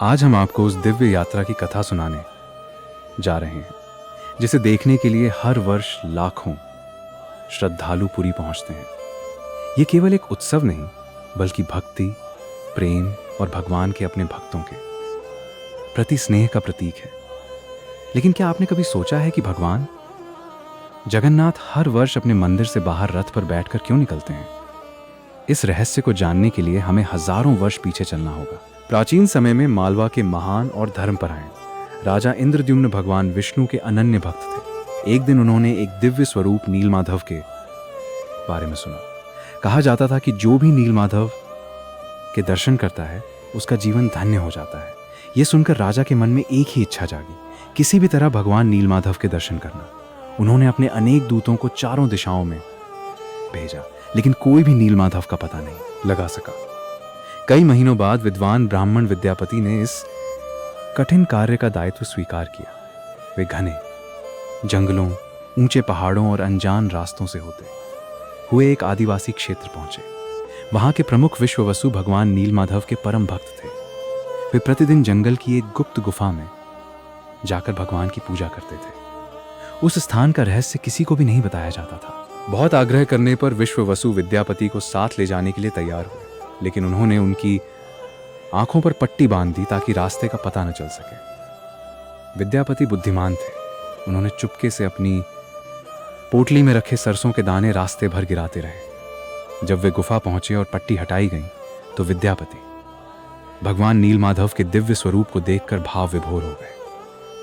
आज हम आपको उस दिव्य यात्रा की कथा सुनाने जा रहे हैं जिसे देखने के लिए हर वर्ष लाखों श्रद्धालु पुरी पहुंचते हैं। ये केवल एक उत्सव नहीं बल्कि भक्ति, प्रेम और भगवान के अपने भक्तों के प्रति स्नेह का प्रतीक है। लेकिन क्या आपने कभी सोचा है कि भगवान जगन्नाथ हर वर्ष अपने मंदिर से बाहर रथ पर बैठकर क्यों निकलते हैं? इस रहस्य को जानने के लिए हमें हजारों वर्ष पीछे चलना होगा। प्राचीन समय में मालवा के महान और धर्मपरायण राजा इंद्रद्युम्न भगवान विष्णु के अनन्य भक्त थे। एक दिन उन्होंने एक दिव्य स्वरूप नीलमाधव के बारे में सुना। कहा जाता था कि जो भी नीलमाधव के दर्शन करता है उसका जीवन धन्य हो जाता है। यह सुनकर राजा के मन में एक ही इच्छा जागी, किसी भी तरह भगवान नीलमाधव के दर्शन करना। उन्होंने अपने अनेक दूतों को चारों दिशाओं में भेजा, लेकिन कोई भी नीलमाधव का पता नहीं लगा सका। कई महीनों बाद विद्वान ब्राह्मण विद्यापति ने इस कठिन कार्य का दायित्व स्वीकार किया। वे घने जंगलों, ऊंचे पहाड़ों और अनजान रास्तों से होते हुए एक आदिवासी क्षेत्र पहुंचे। वहां के प्रमुख विश्ववसु भगवान नीलमाधव के परम भक्त थे। वे प्रतिदिन जंगल की एक गुप्त गुफा में जाकर भगवान की पूजा करते थे। उस स्थान का रहस्य किसी को भी नहीं बताया जाता था। बहुत आग्रह करने पर विश्ववसु विद्यापति को साथ ले जाने के लिए तैयार हुए, लेकिन उन्होंने उनकी आंखों पर पट्टी बांध दी ताकि रास्ते का पता न चल सके। विद्यापति बुद्धिमान थे। उन्होंने चुपके से अपनी पोटली में रखे सरसों के दाने रास्ते भर गिराते रहे। जब वे गुफा पहुंचे और पट्टी हटाई गई तो विद्यापति भगवान नीलमाधव के दिव्य स्वरूप को देखकर भाव विभोर हो गए।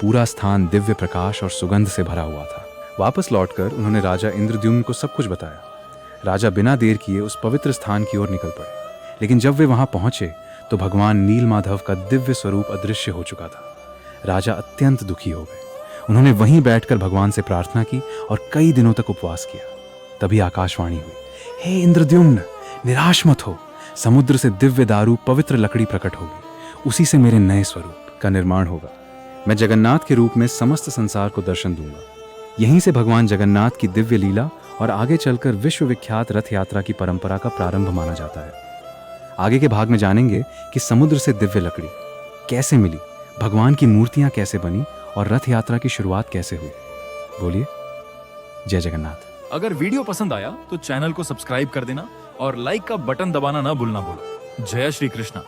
पूरा स्थान दिव्य प्रकाश और सुगंध से भरा हुआ था। वापस लौटकर उन्होंने राजा इंद्रद्युम्न को सब कुछ बताया। राजा बिना देर किए उस पवित्र स्थान की ओर निकल पड़े, लेकिन जब वे वहां पहुंचे तो भगवान नीलमाधव का दिव्य स्वरूप अदृश्य हो चुका था। राजा अत्यंत दुखी हो गए। उन्होंने वहीं बैठकर भगवान से प्रार्थना की और कई दिनों तक उपवास किया। तभी आकाशवाणी हुई, हे इंद्रद्युम्न, निराश मत हो। समुद्र से दिव्य दारू पवित्र लकड़ी प्रकट होगी, उसी से मेरे नए स्वरूप का निर्माण होगा। मैं जगन्नाथ के रूप में समस्त संसार को दर्शन दूंगा। यहीं से भगवान जगन्नाथ की दिव्य लीला और आगे चलकर विश्वविख्यात रथ यात्रा की परंपरा का प्रारंभ माना जाता है। आगे के भाग में जानेंगे कि समुद्र से दिव्य लकड़ी कैसे मिली, भगवान की मूर्तियां कैसे बनी और रथ यात्रा की शुरुआत कैसे हुई। बोलिए जय जगन्नाथ। अगर वीडियो पसंद आया तो चैनल को सब्सक्राइब कर देना और लाइक का बटन दबाना ना भूलना। जय श्री कृष्णा।